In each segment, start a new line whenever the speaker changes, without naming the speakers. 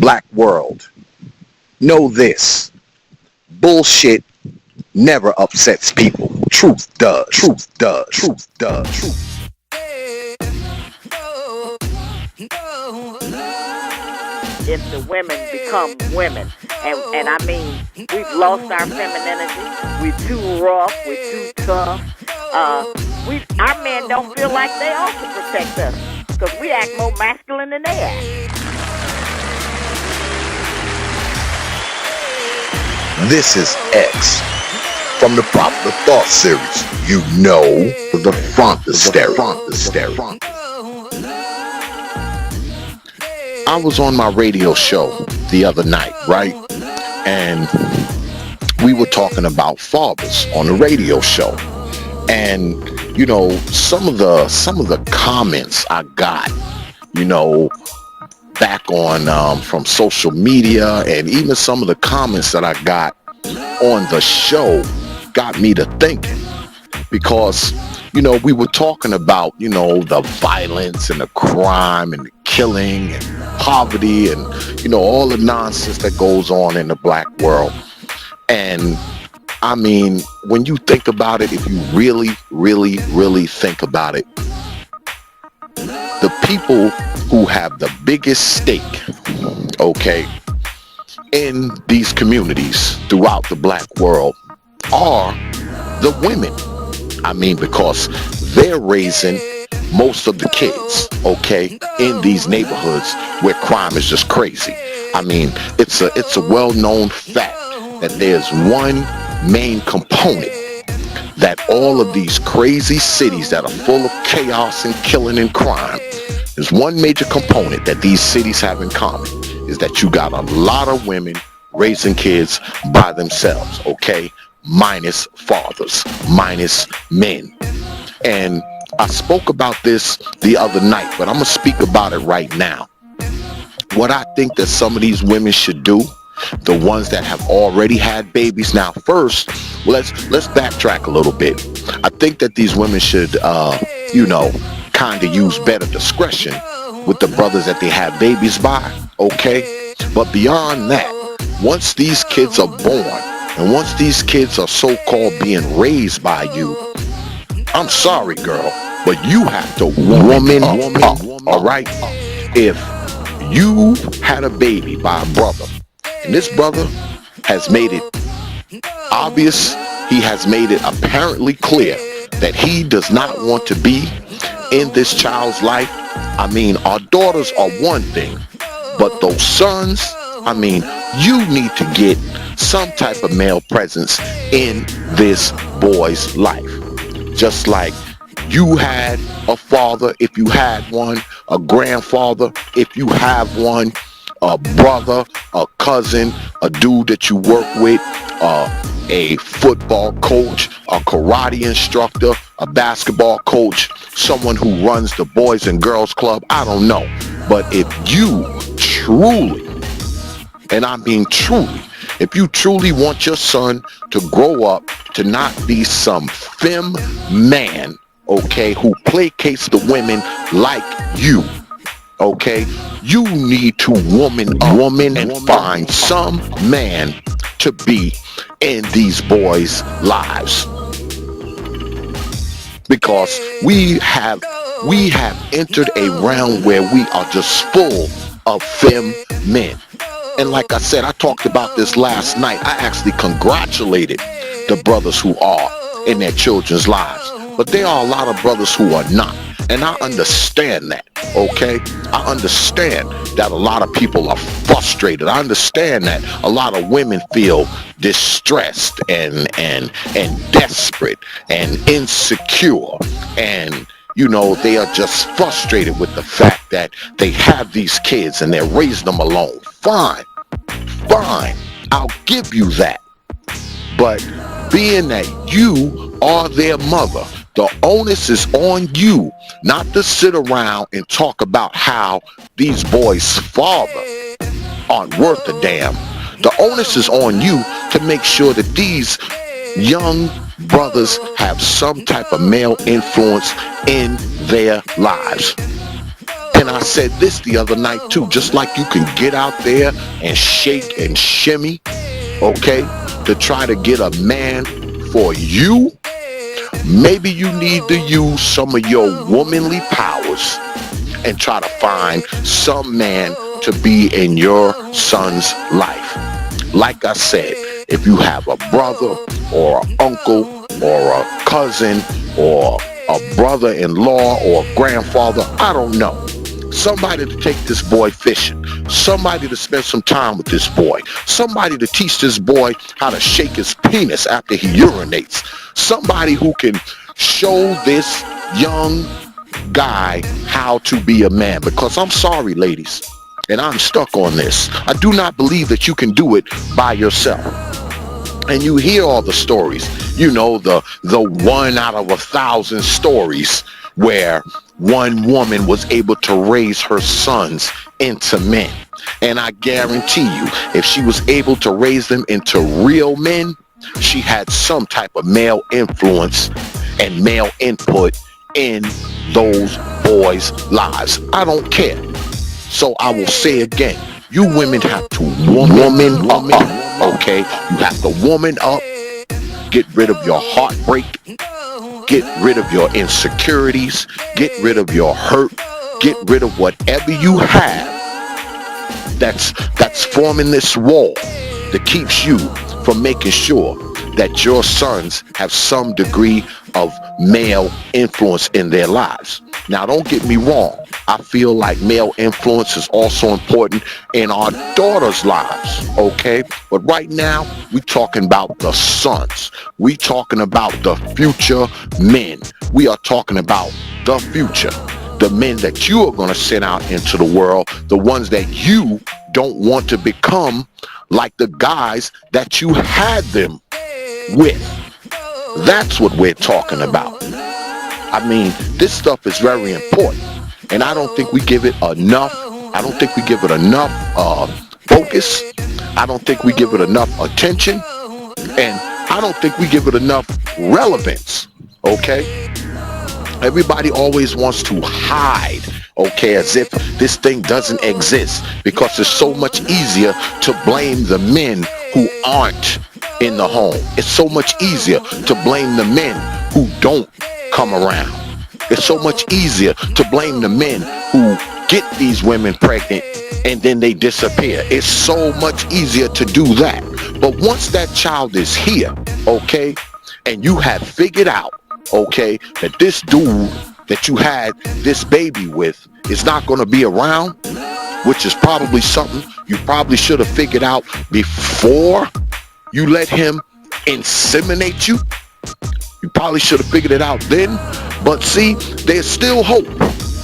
black world, know this: bullshit never upsets people. Truth does. Truth does. Truth does. Truth.
If the women become women, and I mean, we've lost our femininity. We're too rough. We're too tough. Our men don't feel like they ought to protect us because we act more masculine than they act.
This is X from the Popular Thought series. You know the front, the stereo. I was on my radio show the other night, right? And we were talking about fathers on the radio show. And, you know, some of the comments I got, you know, back on from social media, and even some of the comments that I got on the show got me to thinking. Because, you know, we were talking about, you know, the violence and the crime and the killing and poverty and, you know, all the nonsense that goes on in the black world. And I mean, when you think about it, if you really, really, really think about it, the people who have the biggest stake, okay, in these communities throughout the black world are the women. I mean, because they're raising most of the kids, okay, in these neighborhoods where crime is just crazy. I mean, it's a well-known fact that there's one main component that all of these crazy cities that are full of chaos and killing and crime, there's one major component that these cities have in common, is that you got a lot of women raising kids by themselves, okay? Minus fathers, minus men. And I spoke about this the other night, but I'm going to speak about it right now. What I think that some of these women should do, the ones that have already had babies. Now, first, let's backtrack a little bit. I think that these women should, you know, kind of use better discretion with the brothers that they have babies by, okay? But beyond that, once these kids are born, and once these kids are so-called being raised by you, I'm sorry, girl, but you have to woman up, all right? If you had a baby by a brother, and this brother has made it obvious, he has made it apparently clear that he does not want to be in this child's life. I mean, our daughters are one thing, but those sons, I mean, you need to get some type of male presence in this boy's life. Just like you had a father, if you had one, a grandfather, if you have one, a brother, a cousin, a dude that you work with, a football coach, a karate instructor, a basketball coach, someone who runs the Boys and Girls Club, I don't know. But if you truly, and I mean truly, if you truly want your son to grow up to not be some femme man, okay, who placates the women like you, okay, you need to woman and find some man to be in these boys' lives. Because we have entered a realm where we are just full of femme men. And like I said, I talked about this last night. I actually congratulated the brothers who are in their children's lives. But there are a lot of brothers who are not. And I understand that, okay? I understand that a lot of people are frustrated. I understand that a lot of women feel distressed and desperate and insecure. And, you know, they are just frustrated with the fact that they have these kids and they're raising them alone. Fine. I'll give you that. But being that you are their mother, the onus is on you not to sit around and talk about how these boys' father aren't worth a damn. The onus is on you to make sure that these young brothers have some type of male influence in their lives. And I said this the other night too, just like you can get out there and shake and shimmy, okay, to try to get a man for you, maybe you need to use some of your womanly powers and try to find some man to be in your son's life. Like I said, if you have a brother or an uncle or a cousin or a brother-in-law or a grandfather, I don't know. Somebody to take this boy fishing. Somebody to spend some time with this boy. Somebody to teach this boy how to shake his penis after he urinates. Somebody who can show this young guy how to be a man. Because I'm sorry, ladies, and I'm stuck on this. I do not believe that you can do it by yourself. And you hear all the stories, you know, the 1 out of 1,000 stories where one woman was able to raise her sons into men. And I guarantee you, if she was able to raise them into real men, she had some type of male influence and male input in those boys' lives. I don't care. So I will say again, you women have to woman up, okay? You have to woman up, get rid of your heartbreak, get rid of your insecurities, get rid of your hurt, get rid of whatever you have that's forming this wall that keeps you from making sure that your sons have some degree of male influence in their lives. Now, don't get me wrong. I feel like male influence is also important in our daughters' lives, okay? But right now, we're talking about the sons. We're talking about the future men. We are talking about the future. The men that you are going to send out into the world, the ones that you don't want to become like the guys that you had them with. That's what we're talking about. I mean, this stuff is very important, and I don't think we give it enough. I don't think we give it enough focus. I don't think we give it enough attention, and I don't think we give it enough relevance. Okay? Everybody always wants to hide, okay, as if this thing doesn't exist, because it's so much easier to blame the men who aren't in the home. It's so much easier to blame the men who don't come around. It's so much easier to blame the men who get these women pregnant and then they disappear. It's so much easier to do that. But once that child is here, okay, and you have figured out, okay, that this dude that you had this baby with is not going to be around, which is probably something you probably should have figured out before you let him inseminate you. You probably should have figured it out then. But see, there's still hope.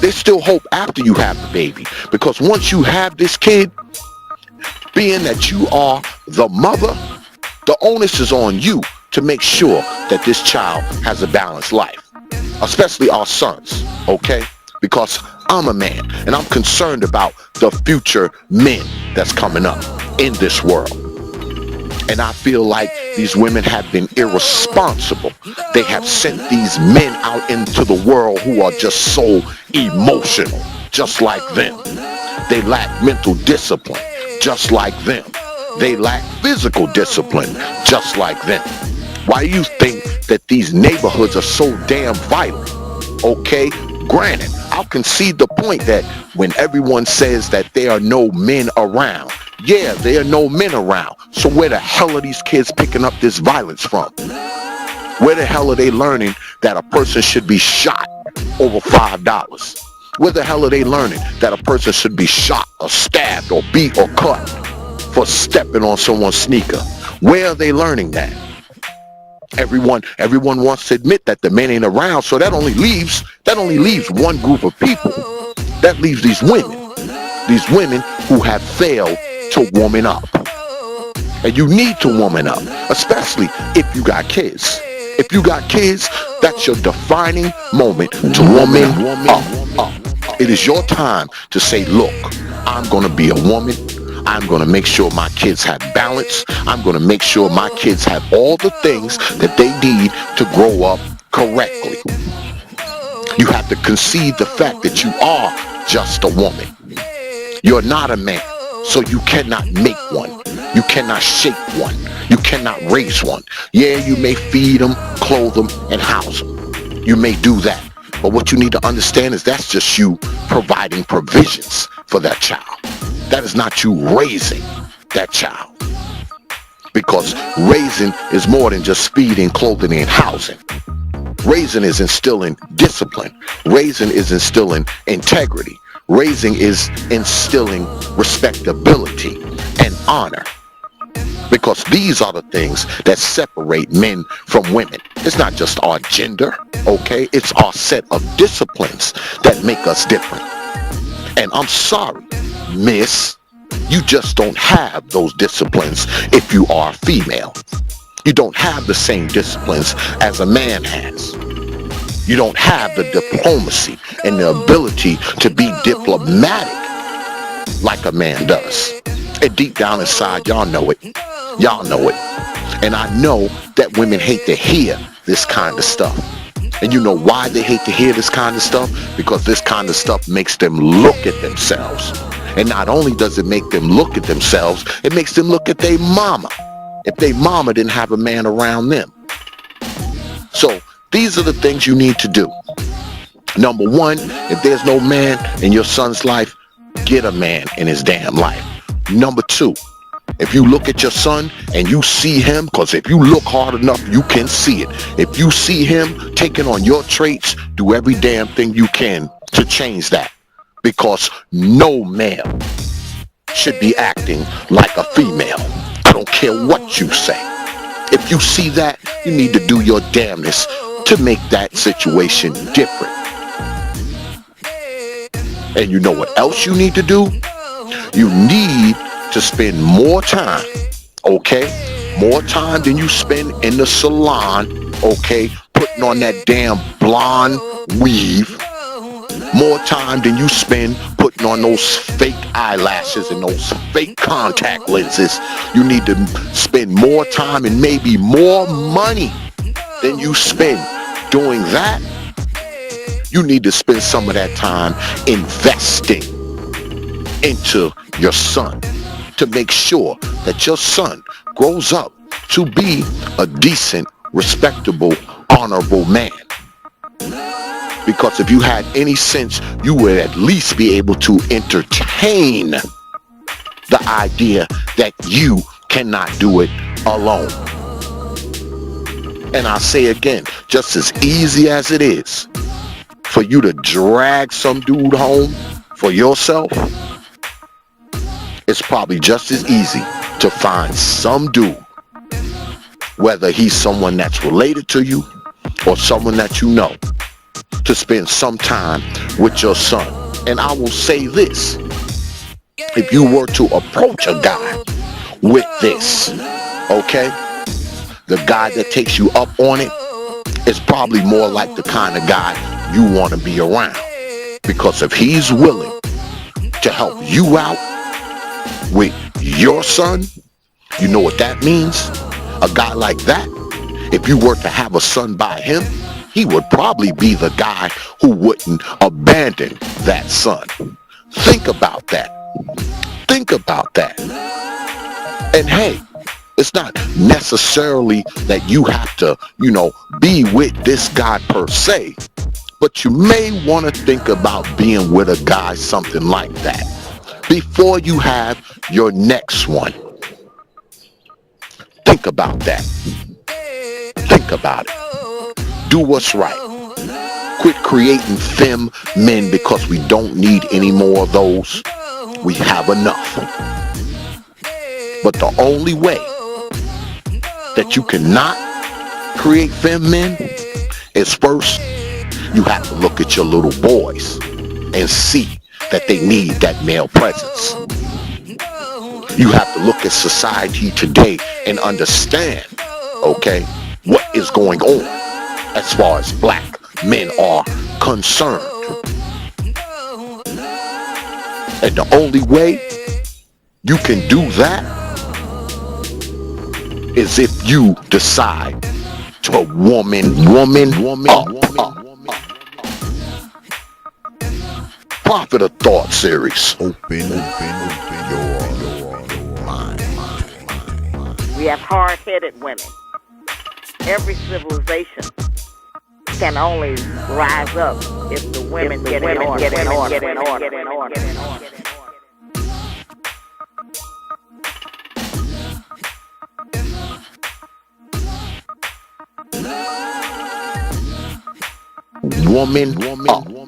There's still hope after you have the baby. Because once you have this kid, being that you are the mother, the onus is on you to make sure that this child has a balanced life. Especially our sons, okay? Because I'm a man and I'm concerned about the future men that's coming up in this world. And I feel like these women have been irresponsible. They have sent these men out into the world who are just so emotional, just like them. They lack mental discipline, just like them. They lack physical discipline, just like them. Why do you think that these neighborhoods are so damn violent? Okay, granted, I'll concede the point that when everyone says that there are no men around, yeah, there are no men around. So where the hell are these kids picking up this violence from? Where the hell are they learning that a person should be shot over $5? Where the hell are they learning that a person should be shot or stabbed or beat or cut for stepping on someone's sneaker? Where are they learning that? Everyone wants to admit that the men ain't around, so that only leaves one group of people. That leaves these women who have failed to woman up. And you need to woman up, especially if you got kids. If you got kids, that's your defining moment to woman up. It is your time to say, look, I'm going to be a woman. I'm going to make sure my kids have balance. I'm going to make sure my kids have all the things that they need to grow up correctly. You have to concede the fact that you are just a woman. You're not a man, so you cannot make one. You cannot shape one. You cannot raise one. Yeah, you may feed them, clothe them, and house them. You may do that. But what you need to understand is that's just you providing provisions for that child. That is not you raising that child. Because raising is more than just feeding, clothing, and housing. Raising is instilling discipline. Raising is instilling integrity. Raising is instilling respectability and honor. Because these are the things that separate men from women. It's not just our gender, okay? It's our set of disciplines that make us different. And I'm sorry, miss, you just don't have those disciplines if you are female. You don't have the same disciplines as a man has. You don't have the diplomacy and the ability to be diplomatic like a man does. And deep down inside, y'all know it. Y'all know it. And I know that women hate to hear this kind of stuff. And you know why they hate to hear this kind of stuff? Because this kind of stuff makes them look at themselves. And not only does it make them look at themselves, it makes them look at their mama. If their mama didn't have a man around them. So these are the things you need to do. Number one, if there's no man in your son's life, get a man in his damn life. Number two, if you look at your son and you see him, because if you look hard enough, you can see it. If you see him taking on your traits, do every damn thing you can to change that. Because no male should be acting like a female. I don't care what you say. If you see that, you need to do your damnness to make that situation different. And you know what else you need to do? You need to spend more time, okay? More time than you spend in the salon, okay? Putting on that damn blonde weave. More time than you spend putting on those fake eyelashes and those fake contact lenses. You need to spend more time and maybe more money than you spend doing that. You need to spend some of that time investing into your son to make sure that your son grows up to be a decent, respectable, honorable man. Because if you had any sense, you would at least be able to entertain the idea that you cannot do it alone. And I'll say again, just as easy as it is for you to drag some dude home for yourself, it's probably just as easy to find some dude, whether he's someone that's related to you or someone that you know, to spend some time with your son. And I will say this, if you were to approach a guy with this, okay, the guy that takes you up on it is probably more like the kind of guy you want to be around. Because if he's willing to help you out with your son, you know what that means? A guy like that, if you were to have a son by him, he would probably be the guy who wouldn't abandon that son. Think about that. Think about that. And hey, it's not necessarily that you have to, be with this guy per se, but you may want to think about being with a guy something like that before you have your next one. Think about that. Think about it. Do what's right. Quit creating femme men because we don't need any more of those. We have enough. But the only way that you cannot create femme men is first, you have to look at your little boys and see that they need that male presence. You have to look at society today and understand, okay, what is going on as far as black men are concerned. And the only way you can do that is if you decide to woman up. Prophet of Thought series.
Open your mind.
We have hard-headed women. Every civilization can only rise up if the women get in order.
Woman up.